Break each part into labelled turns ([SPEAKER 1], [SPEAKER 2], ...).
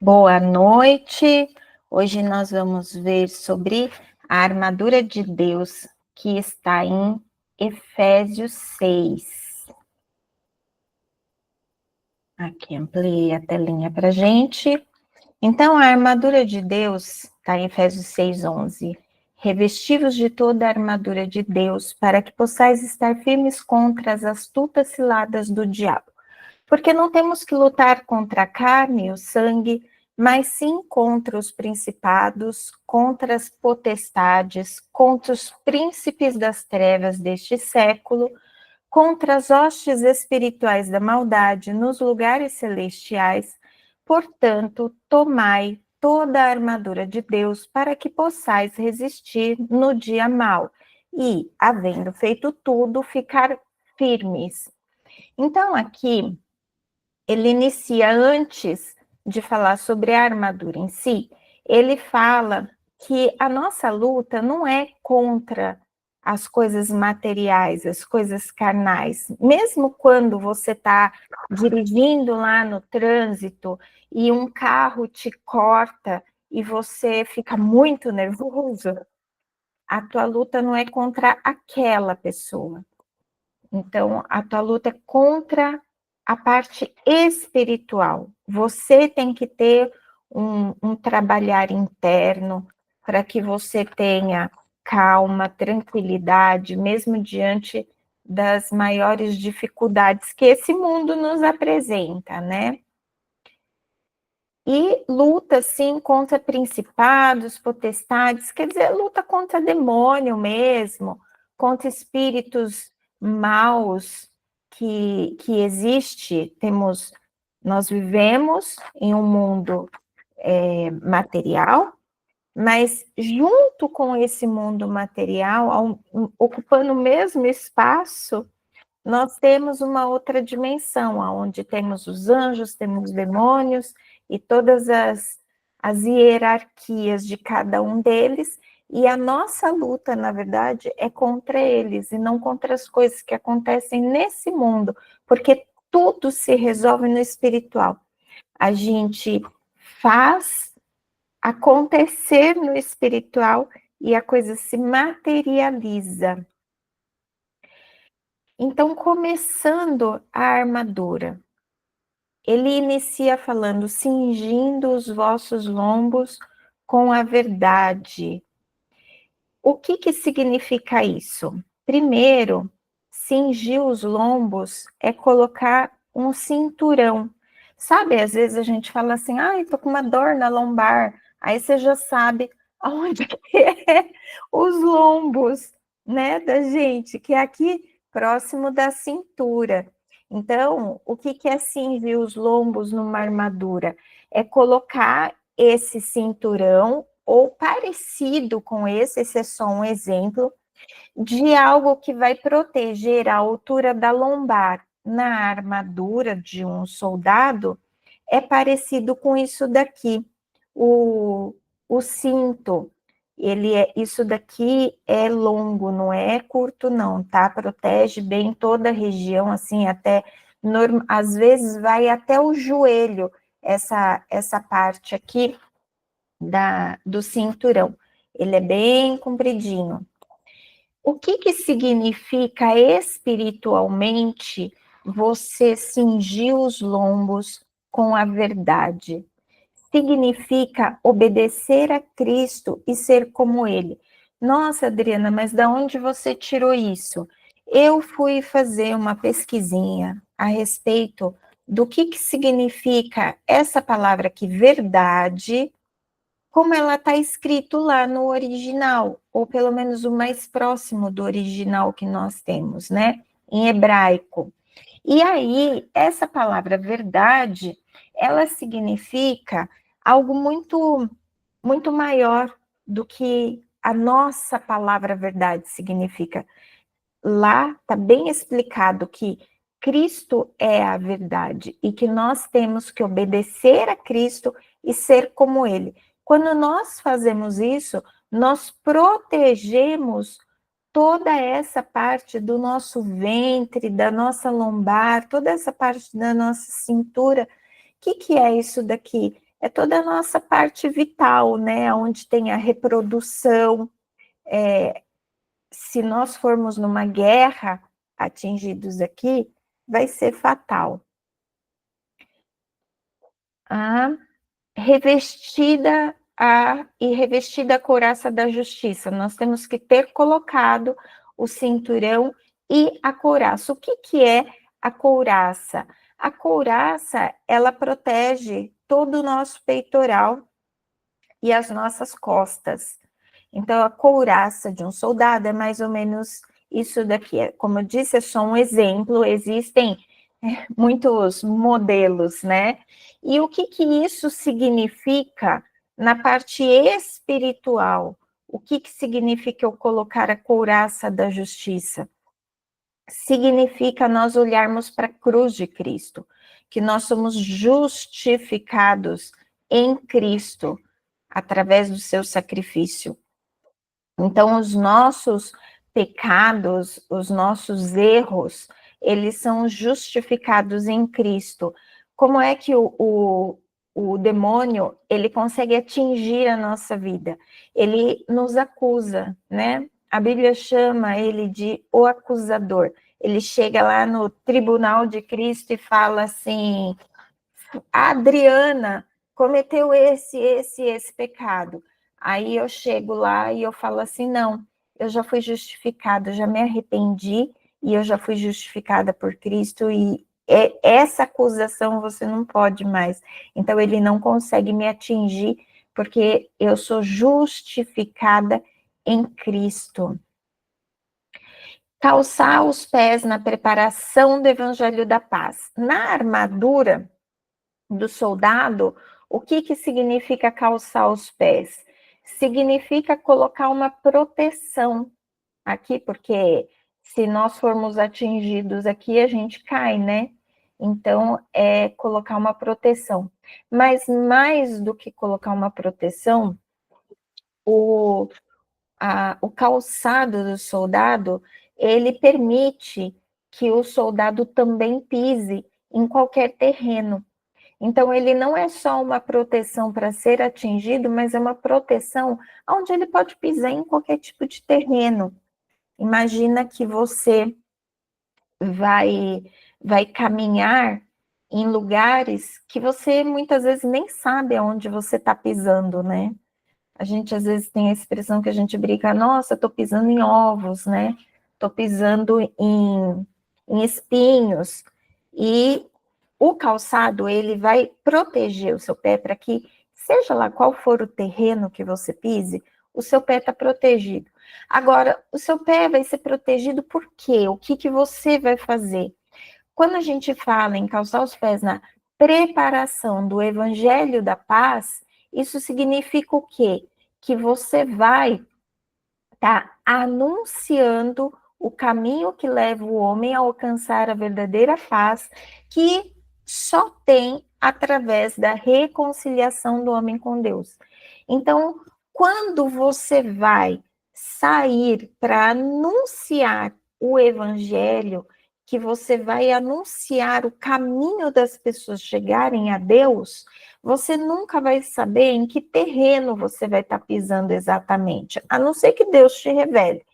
[SPEAKER 1] Boa noite. Hoje nós vamos ver sobre a armadura de Deus que está em Efésios 6. Aqui ampliei a telinha para gente. Então, a armadura de Deus está em Efésios 6:11. Revestivos de toda a armadura de Deus, para que possais estar firmes contra as astutas ciladas do diabo. Porque não temos que lutar contra a carne e o sangue, mas sim contra os principados, contra as potestades, contra os príncipes das trevas deste século, contra as hostes espirituais da maldade nos lugares celestiais. Portanto, tomai toda a armadura de Deus para que possais resistir no dia mau e, havendo feito tudo, ficar firmes. Então, aqui ele inicia antes de falar sobre a armadura em si, ele fala que a nossa luta não é contra as coisas materiais, as coisas carnais. Mesmo quando você está dirigindo lá no trânsito e um carro te corta e você fica muito nervoso, a tua luta não é contra aquela pessoa. Então, a tua luta é contra a parte espiritual. Você tem que ter um trabalhar interno para que você tenha calma, tranquilidade, mesmo diante das maiores dificuldades que esse mundo nos apresenta, né? E luta, sim, contra principados, potestades, quer dizer, luta contra demônio mesmo, contra espíritos maus que existe. Nós vivemos em um mundo material, mas junto com esse mundo material, ocupando o mesmo espaço, nós temos uma outra dimensão, onde temos os anjos, temos os demônios e todas as hierarquias de cada um deles, e a nossa luta, na verdade, é contra eles e não contra as coisas que acontecem nesse mundo, porque tudo se resolve no espiritual. A gente faz acontecer no espiritual e a coisa se materializa. Então, começando a armadura, ele inicia falando, cingindo os vossos lombos com a verdade. O que significa isso? Primeiro, cingir os lombos é colocar um cinturão. Sabe, às vezes a gente fala assim, ai, tô com uma dor na lombar. Aí você já sabe aonde que é os lombos, né, da gente, que é aqui próximo da cintura. Então, o que é cingir os lombos numa armadura? É colocar esse cinturão ou parecido com esse é só um exemplo, de algo que vai proteger a altura da lombar. Na armadura de um soldado, é parecido com isso daqui. O cinto, isso daqui é longo, não é curto não, tá? Protege bem toda a região, assim, até, às vezes vai até o joelho, essa parte aqui, do cinturão. Ele é bem compridinho. O que significa espiritualmente você cingir os lombos com a verdade? Significa obedecer a Cristo e ser como Ele. Nossa, Adriana, mas de onde você tirou isso? Eu fui fazer uma pesquisinha a respeito do que significa essa palavra aqui, verdade, como ela está escrito lá no original, ou pelo menos o mais próximo do original que nós temos, né? Em hebraico. E aí, essa palavra verdade, ela significa algo muito, muito maior do que a nossa palavra verdade significa. Lá está bem explicado que Cristo é a verdade e que nós temos que obedecer a Cristo e ser como Ele. Quando nós fazemos isso, nós protegemos toda essa parte do nosso ventre, da nossa lombar, toda essa parte da nossa cintura. O que é isso daqui? é toda a nossa parte vital, né? Onde tem a reprodução. Se nós formos numa guerra, atingidos aqui, vai ser fatal. Revestida a couraça da justiça. Nós temos que ter colocado o cinturão e a couraça. O que é a couraça? A couraça, ela protege todo o nosso peitoral e as nossas costas. Então, a couraça de um soldado é mais ou menos isso daqui. Como eu disse, é só um exemplo, existem muitos modelos, né? E o que isso significa na parte espiritual? O que significa eu colocar a couraça da justiça? Significa nós olharmos para a cruz de Cristo, que nós somos justificados em Cristo através do seu sacrifício. Então, os nossos pecados, os nossos erros, eles são justificados em Cristo. Como é que o demônio, ele consegue atingir a nossa vida? Ele nos acusa, né? A Bíblia chama ele de o acusador. Ele chega lá no tribunal de Cristo e fala assim: a Adriana cometeu esse pecado. Aí eu chego lá e eu falo assim, não, eu já fui justificada, já me arrependi e eu já fui justificada por Cristo e essa acusação você não pode mais. Então ele não consegue me atingir porque eu sou justificada em Cristo. Calçar os pés na preparação do Evangelho da Paz. Na armadura do soldado, o que significa calçar os pés? Significa colocar uma proteção aqui, porque se nós formos atingidos aqui, a gente cai, né? Então, é colocar uma proteção. Mas mais do que colocar uma proteção, o calçado do soldado, ele permite que o soldado também pise em qualquer terreno. Então, ele não é só uma proteção para ser atingido, mas é uma proteção onde ele pode pisar em qualquer tipo de terreno. Imagina que você vai caminhar em lugares que você muitas vezes nem sabe aonde você está pisando, né? A gente às vezes tem a expressão que a gente brinca, nossa, estou pisando em ovos, né? Estou pisando em espinhos. E o calçado, ele vai proteger o seu pé para que, seja lá qual for o terreno que você pise, o seu pé está protegido. Agora, o seu pé vai ser protegido por quê? O que você vai fazer? Quando a gente fala em calçar os pés na preparação do Evangelho da Paz, isso significa o quê? Que você vai estar anunciando o caminho que leva o homem a alcançar a verdadeira paz, que só tem através da reconciliação do homem com Deus. Então, quando você vai sair para anunciar o evangelho, que você vai anunciar o caminho das pessoas chegarem a Deus, você nunca vai saber em que terreno você vai estar pisando exatamente, a não ser que Deus te revele.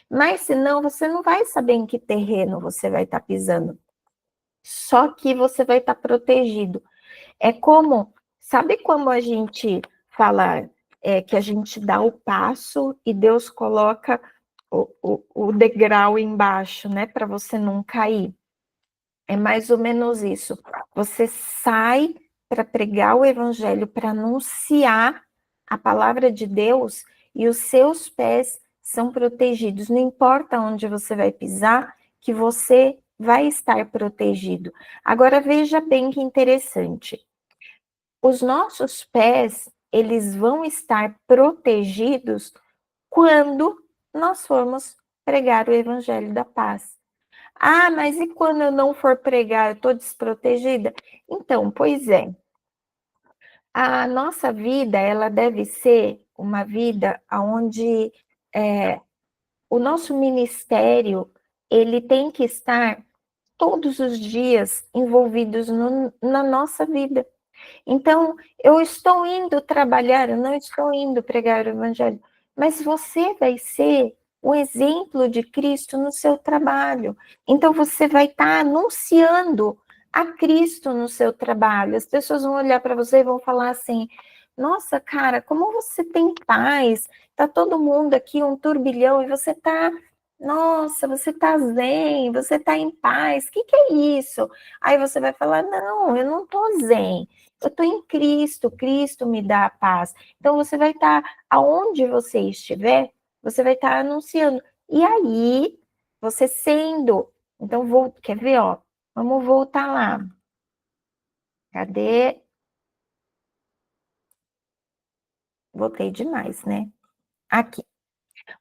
[SPEAKER 1] Mas senão você não vai saber em que terreno você vai estar pisando. Só que você vai estar protegido. É como, sabe como a gente fala que a gente dá o passo e Deus coloca o degrau embaixo, né, para você não cair? É mais ou menos isso. Você sai para pregar o evangelho, para anunciar a palavra de Deus e os seus pés são protegidos. Não importa onde você vai pisar, que você vai estar protegido. Agora veja bem que interessante. Os nossos pés, eles vão estar protegidos quando nós formos pregar o evangelho da paz. Ah, mas e quando eu não for pregar, eu estou desprotegida? Então, pois é. A nossa vida, ela deve ser uma vida onde o nosso ministério, ele tem que estar todos os dias envolvidos na nossa vida. Então, eu estou indo trabalhar, eu não estou indo pregar o evangelho, mas você vai ser o exemplo de Cristo no seu trabalho. Então, você vai estar anunciando a Cristo no seu trabalho. As pessoas vão olhar para você e vão falar assim: nossa, cara, como você tem paz? Tá todo mundo aqui um turbilhão e você tá, nossa, você tá zen, você tá em paz. O que é isso? Aí você vai falar: não, eu não tô zen. Eu estou em Cristo, Cristo me dá a paz. Então, você vai estar, aonde você estiver, você vai estar anunciando. E aí, você sendo. Então, quer ver, ó? Vamos voltar lá. Cadê? Voltei demais, né? Aqui.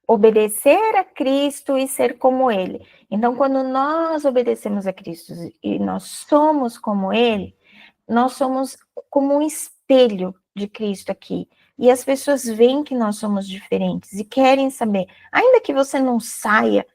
[SPEAKER 1] Obedecer a Cristo e ser como Ele. Então, quando nós obedecemos a Cristo e nós somos como Ele, nós somos como um espelho de Cristo aqui. E as pessoas veem que nós somos diferentes e querem saber. Ainda que você não saia,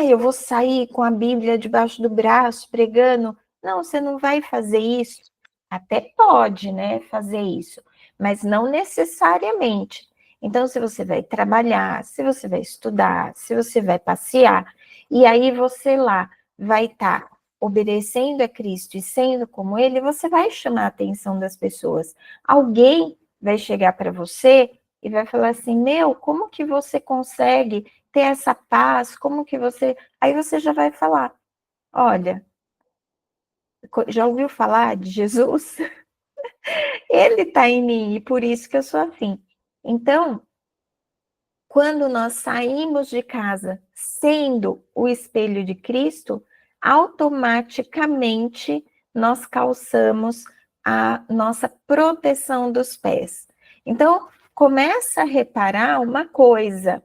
[SPEAKER 1] eu vou sair com a Bíblia debaixo do braço, pregando. Não, você não vai fazer isso. Até pode, né, fazer isso, mas não necessariamente. Então, se você vai trabalhar, se você vai estudar, se você vai passear, e aí você lá vai estar obedecendo a Cristo e sendo como Ele, você vai chamar a atenção das pessoas. Alguém vai chegar para você e vai falar assim: meu, como que você consegue ter essa paz? Como que você. Aí você já vai falar: olha, já ouviu falar de Jesus? Ele está em mim e por isso que eu sou assim. Então, quando nós saímos de casa sendo o espelho de Cristo, automaticamente nós calçamos a nossa proteção dos pés. Então, começa a reparar uma coisa: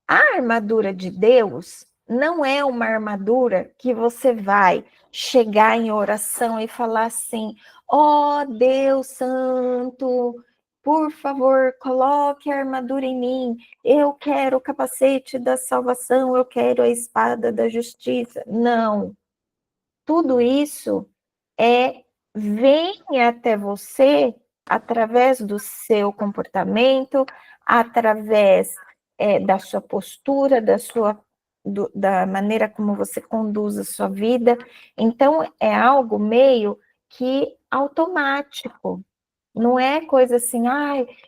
[SPEAKER 1] a armadura de Deus não é uma armadura que você vai chegar em oração e falar assim: ó Deus Santo, por favor, coloque a armadura em mim. Eu quero o capacete da salvação, eu quero a espada da justiça. Não. Tudo isso vem até você através do seu comportamento, através da sua postura, da maneira como você conduz a sua vida. Então, é algo meio que automático. Não é coisa assim: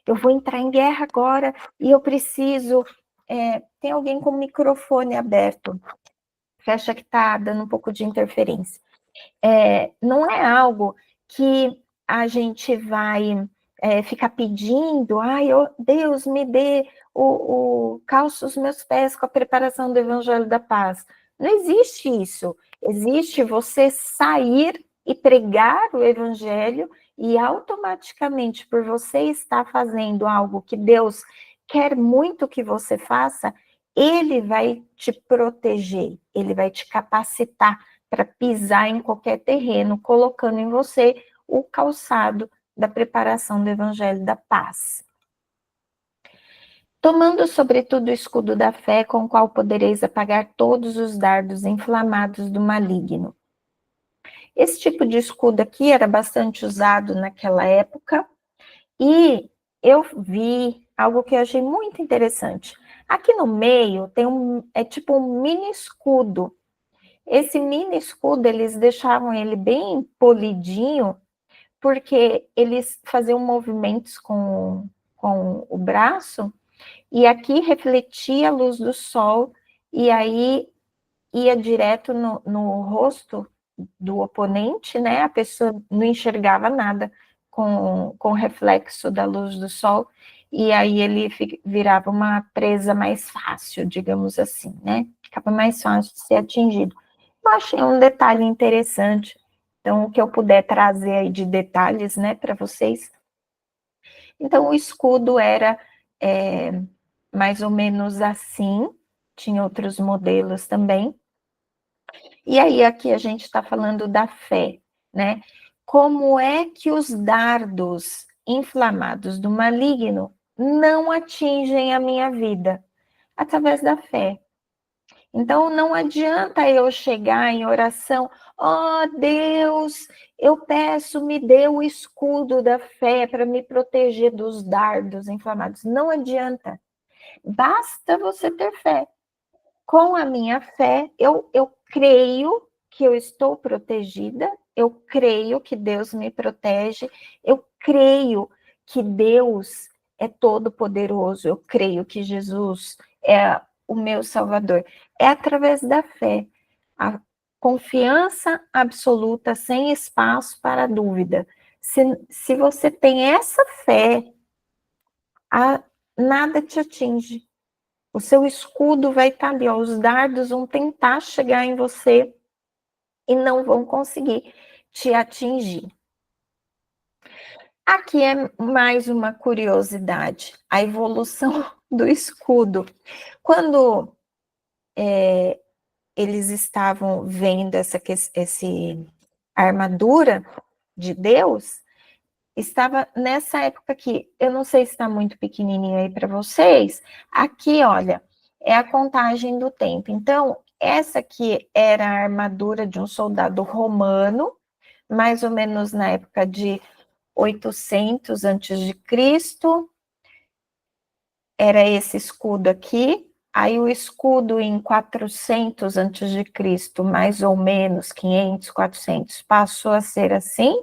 [SPEAKER 1] eu vou entrar em guerra agora e eu preciso. Tem alguém com o microfone aberto. Fecha que está dando um pouco de interferência. Não é algo que a gente vai ficar pedindo: Deus me dê calça os meus pés com a preparação do Evangelho da Paz. Não existe isso. Existe você sair e pregar o Evangelho e automaticamente, por você estar fazendo algo que Deus quer muito que você faça, Ele vai te proteger, Ele vai te capacitar para pisar em qualquer terreno, colocando em você o calçado da preparação do Evangelho da Paz. Tomando sobretudo o escudo da fé, com o qual podereis apagar todos os dardos inflamados do maligno. Esse tipo de escudo aqui era bastante usado naquela época, e eu vi algo que eu achei muito interessante. Aqui no meio tem tipo um mini escudo. Esse mini escudo, eles deixavam ele bem polidinho, porque eles faziam movimentos com o braço, e aqui refletia a luz do sol, e aí ia direto no rosto do oponente, né? A pessoa não enxergava nada com o reflexo da luz do sol, e aí ele virava uma presa mais fácil, digamos assim, né? Ficava mais fácil de ser atingido. Eu achei um detalhe interessante. Então, o que eu puder trazer aí de detalhes, né, para vocês. Então, o escudo era mais ou menos assim, tinha outros modelos também. E aí, aqui a gente está falando da fé, né? Como é que os dardos inflamados do maligno não atingem a minha vida? Através da fé. Então, não adianta eu chegar em oração: Oh, Deus, eu peço, me dê o escudo da fé para me proteger dos dardos inflamados. Não adianta. Basta você ter fé. Com a minha fé, eu creio que eu estou protegida, eu creio que Deus me protege, eu creio que Deus é todo-poderoso, eu creio que Jesus é o meu Salvador. É através da fé, a confiança absoluta, sem espaço para dúvida. Se você tem essa fé, nada te atinge. O seu escudo vai estar ali, ó, os dardos vão tentar chegar em você e não vão conseguir te atingir. Aqui é mais uma curiosidade, a evolução do escudo. Quando eles estavam vendo essa armadura de Deus, estava nessa época aqui, eu não sei se está muito pequenininho aí para vocês, aqui, olha, é a contagem do tempo. Então, essa aqui era a armadura de um soldado romano, mais ou menos na época de 800 antes de Cristo, era esse escudo aqui. Aí o escudo em 400 antes de Cristo, mais ou menos 500, 400, passou a ser assim.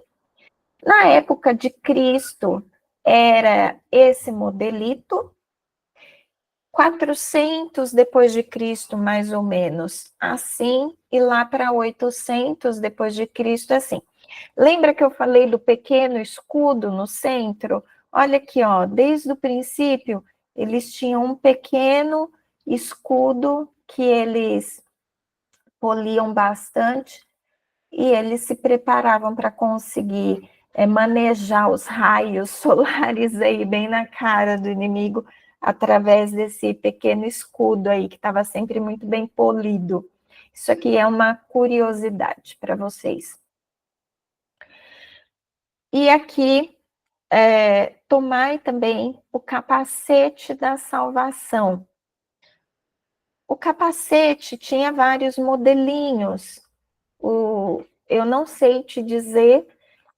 [SPEAKER 1] Na época de Cristo, era esse modelito, 400 depois de Cristo, mais ou menos, assim, e lá para 800 depois de Cristo, assim. Lembra que eu falei do pequeno escudo no centro? Olha aqui, ó, desde o princípio, eles tinham um pequeno escudo que eles poliam bastante, e eles se preparavam para conseguir manejar os raios solares aí bem na cara do inimigo através desse pequeno escudo aí que estava sempre muito bem polido. Isso aqui é uma curiosidade para vocês. E aqui, tomai também o capacete da salvação. O capacete tinha vários modelinhos. Eu não sei te dizer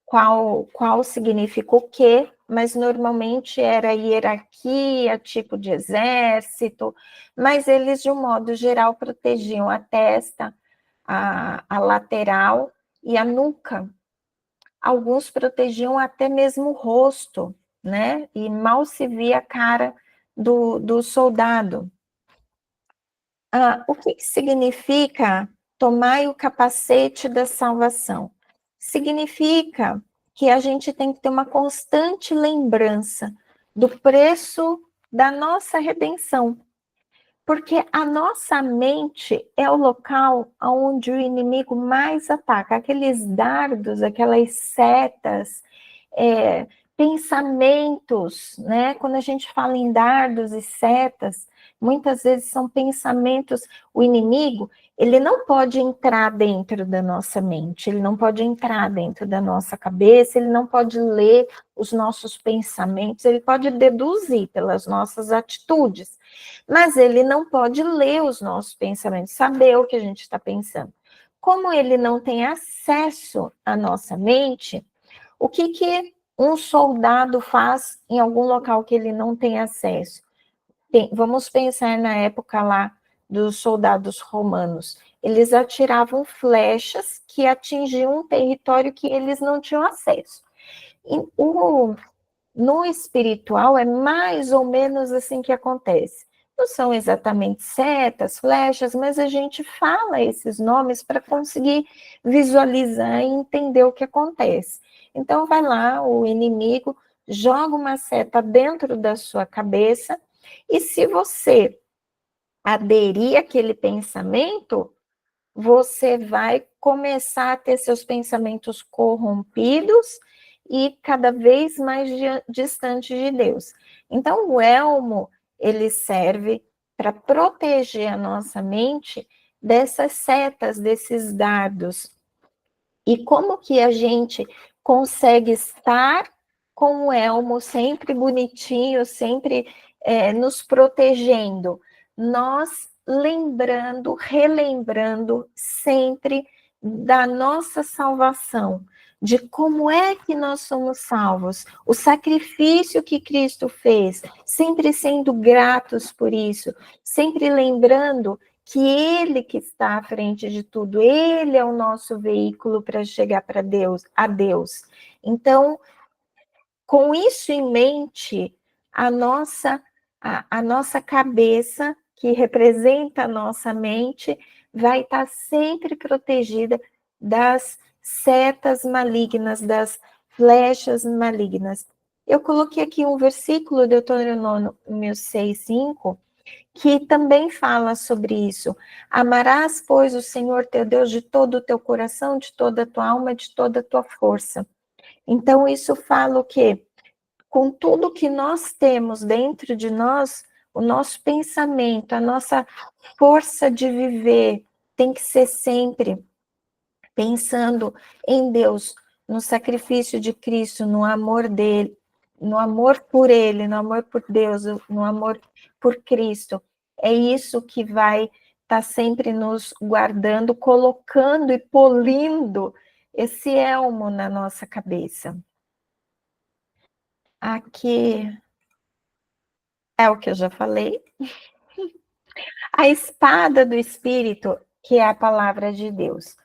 [SPEAKER 1] qual significa o quê, mas normalmente era hierarquia, tipo de exército, mas eles, de um modo geral, protegiam a testa, a lateral e a nuca. Alguns protegiam até mesmo o rosto, né? E mal se via a cara do soldado. O que significa tomai o capacete da salvação? Significa que a gente tem que ter uma constante lembrança do preço da nossa redenção. Porque a nossa mente é o local onde o inimigo mais ataca. Aqueles dardos, aquelas setas, pensamentos, né? Quando a gente fala em dardos e setas, muitas vezes são pensamentos. O inimigo, ele não pode entrar dentro da nossa mente, ele não pode entrar dentro da nossa cabeça, ele não pode ler os nossos pensamentos, ele pode deduzir pelas nossas atitudes, mas ele não pode ler os nossos pensamentos, saber o que a gente está pensando. Como ele não tem acesso à nossa mente, o que um soldado faz em algum local que ele não tem acesso? Vamos pensar na época lá dos soldados romanos. Eles atiravam flechas que atingiam um território que eles não tinham acesso. E no espiritual é mais ou menos assim que acontece. Não são exatamente setas, flechas, mas a gente fala esses nomes para conseguir visualizar e entender o que acontece. Então, vai lá, o inimigo joga uma seta dentro da sua cabeça, e se você aderir àquele pensamento, você vai começar a ter seus pensamentos corrompidos e cada vez mais distante de Deus. Então, o elmo, ele serve para proteger a nossa mente dessas setas, desses dardos. E como que a gente consegue estar com o elmo sempre bonitinho, sempre nos protegendo? Nós lembrando, relembrando sempre da nossa salvação, de como é que nós somos salvos, o sacrifício que Cristo fez, sempre sendo gratos por isso, sempre lembrando que Ele que está à frente de tudo, Ele é o nosso veículo para chegar para Deus, a Deus. Então, com isso em mente, a nossa cabeça, que representa a nossa mente, vai estar sempre protegida das setas malignas, das flechas malignas. Eu coloquei aqui um versículo, Deuteronômio 6:5, que também fala sobre isso. Amarás, pois, o Senhor teu Deus de todo o teu coração, de toda a tua alma, de toda a tua força. Então, isso fala o quê? Com tudo que nós temos dentro de nós, o nosso pensamento, a nossa força de viver tem que ser sempre pensando em Deus, no sacrifício de Cristo, no amor dele, no amor por ele, no amor por Deus, no amor por Cristo. É isso que vai estar sempre nos guardando, colocando e polindo esse elmo na nossa cabeça. Aqui é o que eu já falei. A espada do Espírito, que é a palavra de Deus.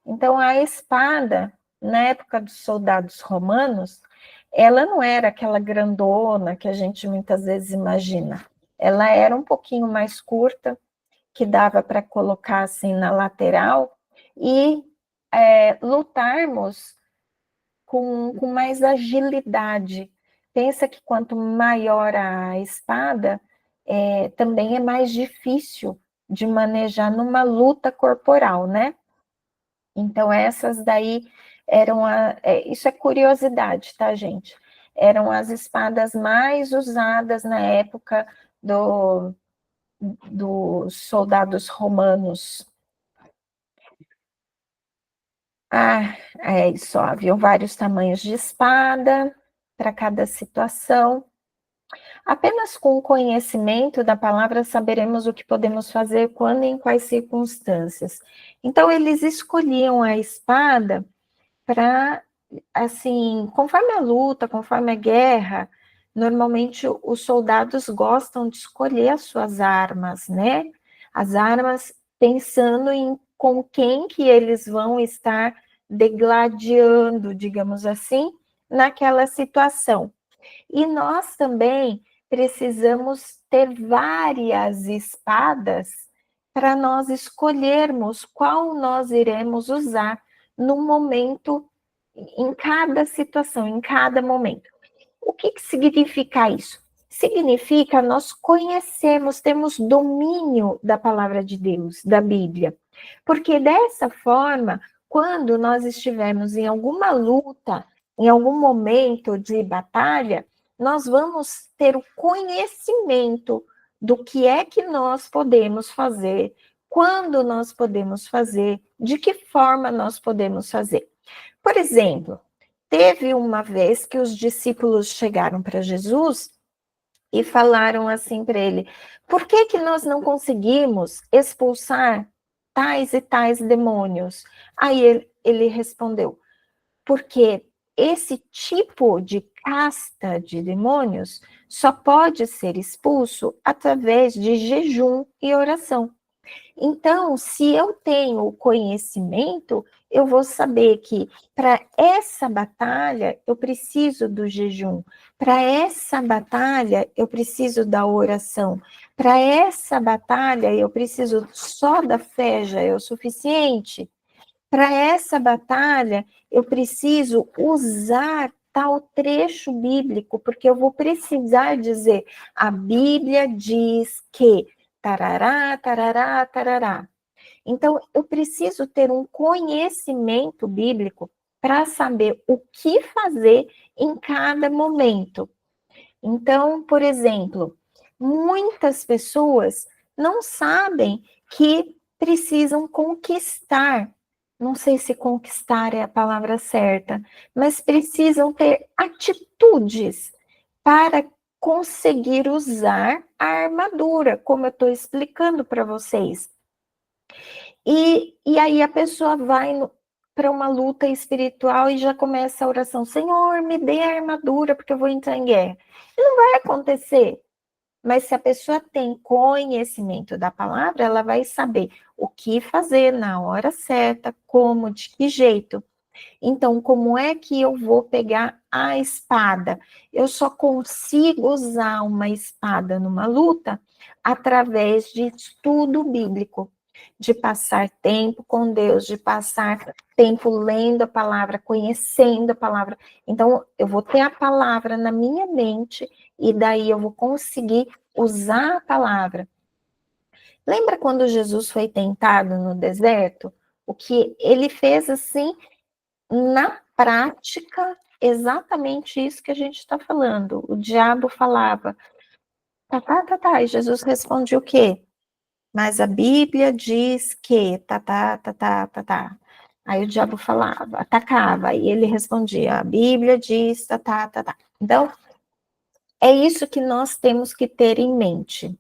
[SPEAKER 1] Então, a espada, na época dos soldados romanos, ela não era aquela grandona que a gente muitas vezes imagina. Ela era um pouquinho mais curta, que dava para colocar assim na lateral e lutarmos com mais agilidade. Pensa que quanto maior a espada, também é mais difícil de manejar numa luta corporal, né? Então, essas daí eram isso é curiosidade, tá, gente? Eram as espadas mais usadas na época dos soldados romanos. É isso, haviam vários tamanhos de espada para cada situação. Apenas com o conhecimento da palavra saberemos o que podemos fazer quando e em quais circunstâncias. Então, eles escolhiam a espada para, assim, conforme a luta, conforme a guerra, normalmente os soldados gostam de escolher as suas armas, né? As armas pensando em com quem que eles vão estar degladiando, digamos assim, naquela situação. E nós também precisamos ter várias espadas para nós escolhermos qual nós iremos usar no momento, em cada situação, em cada momento. O que significa isso? Significa nós conhecemos, temos domínio da palavra de Deus, da Bíblia. Porque dessa forma, quando nós estivermos em alguma luta, em algum momento de batalha, nós vamos ter o conhecimento do que é que nós podemos fazer, quando nós podemos fazer, de que forma nós podemos fazer. Por exemplo, teve uma vez que os discípulos chegaram para Jesus e falaram assim para ele: por que que nós não conseguimos expulsar tais e tais demônios? Aí ele respondeu: porque esse tipo de casta de demônios só pode ser expulso através de jejum e oração. Então, se eu tenho o conhecimento, eu vou saber que para essa batalha eu preciso do jejum, para essa batalha eu preciso da oração, para essa batalha eu preciso só da fé já é o suficiente. Para essa batalha eu preciso usar tal trecho bíblico, porque eu vou precisar dizer: a Bíblia diz que tarará, tarará, tarará. Então, eu preciso ter um conhecimento bíblico para saber o que fazer em cada momento. Então, por exemplo, muitas pessoas não sabem que precisam conquistar. Não sei se conquistar é a palavra certa, mas precisam ter atitudes para conseguir usar a armadura, como eu estou explicando para vocês. E aí a pessoa vai para uma luta espiritual e já começa a oração: Senhor, me dê a armadura, porque eu vou entrar em guerra. E não vai acontecer. Mas se a pessoa tem conhecimento da palavra, ela vai saber o que fazer na hora certa, como, de que jeito. Então, como é que eu vou pegar a espada? Eu só consigo usar uma espada numa luta através de estudo bíblico, de passar tempo com Deus, de passar tempo lendo a palavra, conhecendo a palavra. Então, eu vou ter a palavra na minha mente e daí eu vou conseguir usar a palavra. Lembra quando Jesus foi tentado no deserto? O que ele fez assim, na prática, exatamente isso que a gente está falando. O diabo falava, tá, e Jesus respondia o quê? Mas a Bíblia diz que, tá. Aí o diabo falava, atacava, e ele respondia, a Bíblia diz, tá. Então, é isso que nós temos que ter em mente.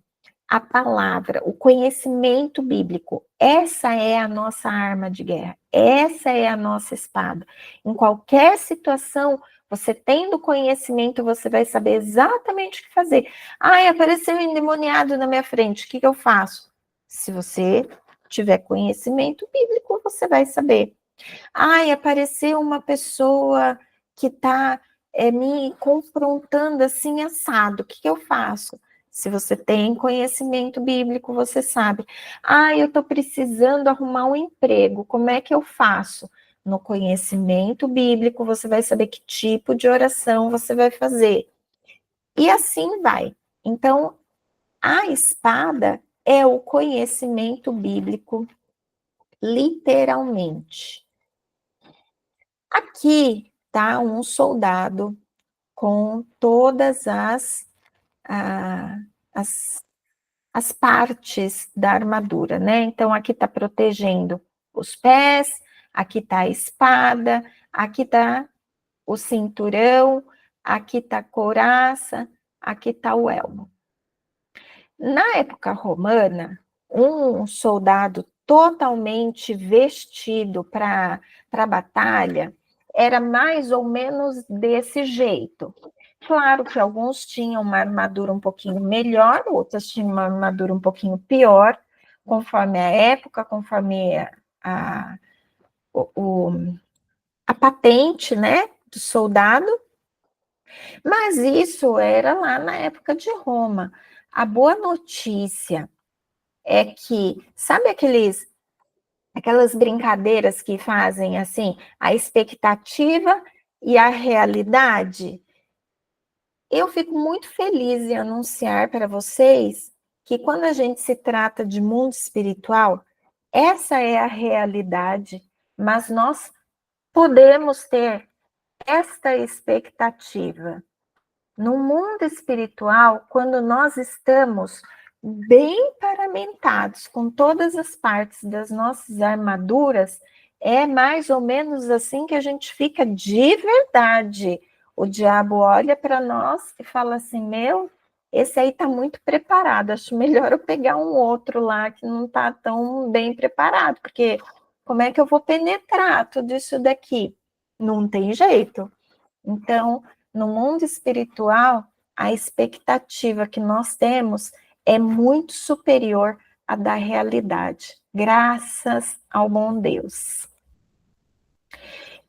[SPEAKER 1] A palavra, o conhecimento bíblico, essa é a nossa arma de guerra, essa é a nossa espada. Em qualquer situação, você tendo conhecimento, você vai saber exatamente o que fazer. Ai, apareceu um endemoniado na minha frente, o que eu faço? Se você tiver conhecimento bíblico, você vai saber. Ai, apareceu uma pessoa que está me confrontando assim, assado, o que eu faço? Se você tem conhecimento bíblico, você sabe. Ah, eu estou precisando arrumar um emprego, como é que eu faço? No conhecimento bíblico, você vai saber que tipo de oração você vai fazer. E assim vai. Então, a espada é o conhecimento bíblico, literalmente. Aqui está um soldado com todas as, as partes da armadura, né? Então, aqui está protegendo os pés, aqui está a espada, aqui está o cinturão, aqui está a couraça, aqui está o elmo. Na época romana, um soldado totalmente vestido para a batalha era mais ou menos desse jeito. Claro que alguns tinham uma armadura um pouquinho melhor, outros tinham uma armadura um pouquinho pior, conforme a época, conforme a patente, né, do soldado. Mas isso era lá na época de Roma. A boa notícia é que, sabe aquelas brincadeiras que fazem assim, a expectativa e a realidade? Eu fico muito feliz em anunciar para vocês que quando a gente se trata de mundo espiritual, essa é a realidade, mas nós podemos ter esta expectativa. No mundo espiritual, quando nós estamos bem paramentados com todas as partes das nossas armaduras, é mais ou menos assim que a gente fica de verdade. O diabo olha para nós e fala assim: meu, esse aí está muito preparado, acho melhor eu pegar um outro lá que não está tão bem preparado, porque como é que eu vou penetrar tudo isso daqui? Não tem jeito. Então, no mundo espiritual, a expectativa que nós temos é muito superior à da realidade, graças ao bom Deus.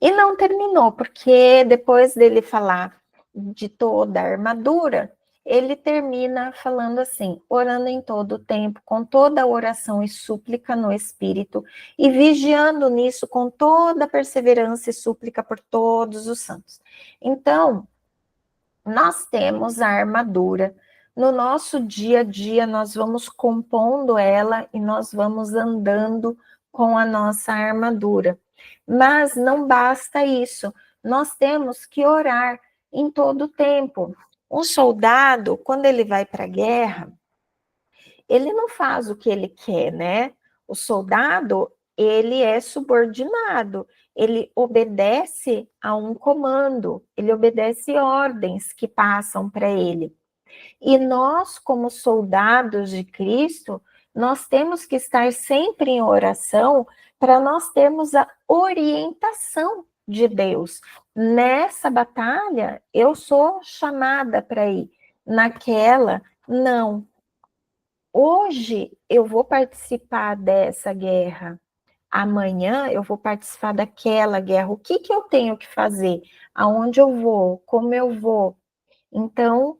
[SPEAKER 1] E não terminou, porque depois dele falar de toda a armadura, ele termina falando assim: orando em todo o tempo, com toda a oração e súplica no Espírito, e vigiando nisso com toda a perseverança e súplica por todos os santos. Então, nós temos a armadura. No nosso dia a dia, nós vamos compondo ela e nós vamos andando com a nossa armadura. Mas não basta isso, nós temos que orar em todo o tempo. Um soldado, quando ele vai para a guerra, ele não faz o que ele quer, né? O soldado, ele é subordinado, ele obedece a um comando, ele obedece ordens que passam para ele. E nós, como soldados de Cristo, nós temos que estar sempre em oração para nós termos a orientação de Deus. Nessa batalha, eu sou chamada para ir. Naquela, não. Hoje eu vou participar dessa guerra. Amanhã eu vou participar daquela guerra. O que eu tenho que fazer? Aonde eu vou? Como eu vou? Então,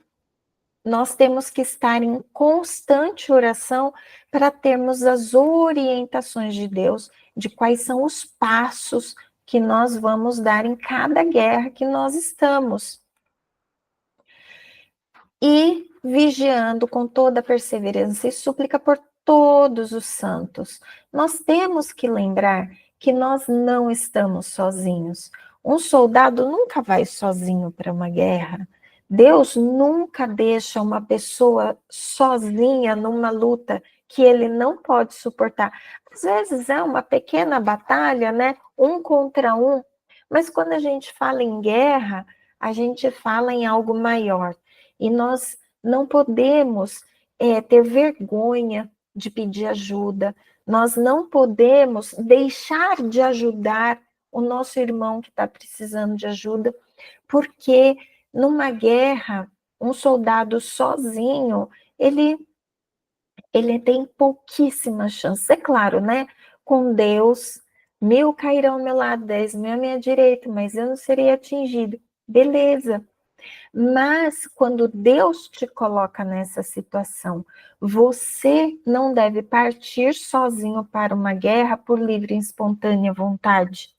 [SPEAKER 1] nós temos que estar em constante oração para termos as orientações de Deus de quais são os passos que nós vamos dar em cada guerra que nós estamos. E vigiando com toda perseverança e súplica por todos os santos. Nós temos que lembrar que nós não estamos sozinhos. Um soldado nunca vai sozinho para uma guerra. Deus nunca deixa uma pessoa sozinha numa luta que ele não pode suportar. Às vezes é uma pequena batalha, né? Um contra um. Mas quando a gente fala em guerra, a gente fala em algo maior. E nós não podemos ter vergonha de pedir ajuda, nós não podemos deixar de ajudar o nosso irmão que está precisando de ajuda, porque numa guerra, um soldado sozinho, ele tem pouquíssimas chances. É claro, né? Com Deus, 1000 cairão ao meu lado, 10.000 à minha direita, mas eu não serei atingido. Beleza. Mas quando Deus te coloca nessa situação, você não deve partir sozinho para uma guerra por livre e espontânea vontade.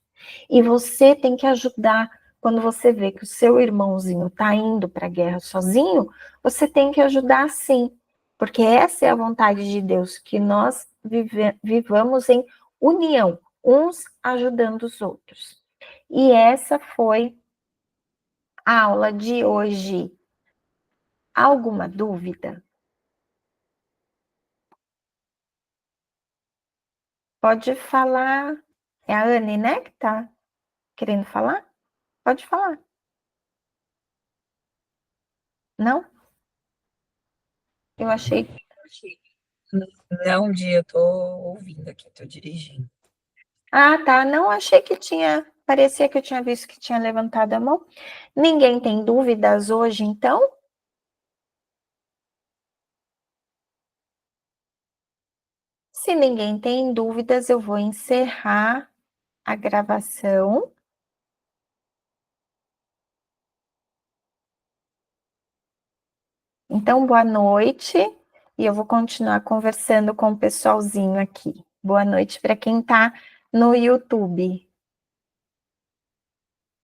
[SPEAKER 1] E você tem que ajudar. Quando você vê que o seu irmãozinho está indo para a guerra sozinho, você tem que ajudar sim. Porque essa é a vontade de Deus, que nós vivamos em união, uns ajudando os outros. E essa foi a aula de hoje. Alguma dúvida? Pode falar. É a Anne, né, que tá querendo falar? Pode falar. Não? Eu achei.
[SPEAKER 2] Não, dia, eu tô ouvindo aqui, tô dirigindo.
[SPEAKER 1] Ah, tá. Não achei que tinha. Parecia que eu tinha visto que tinha levantado a mão. Ninguém tem dúvidas hoje, então? Se ninguém tem dúvidas, eu vou encerrar a gravação. Então, boa noite. E eu vou continuar conversando com o pessoalzinho aqui. Boa noite para quem está no YouTube.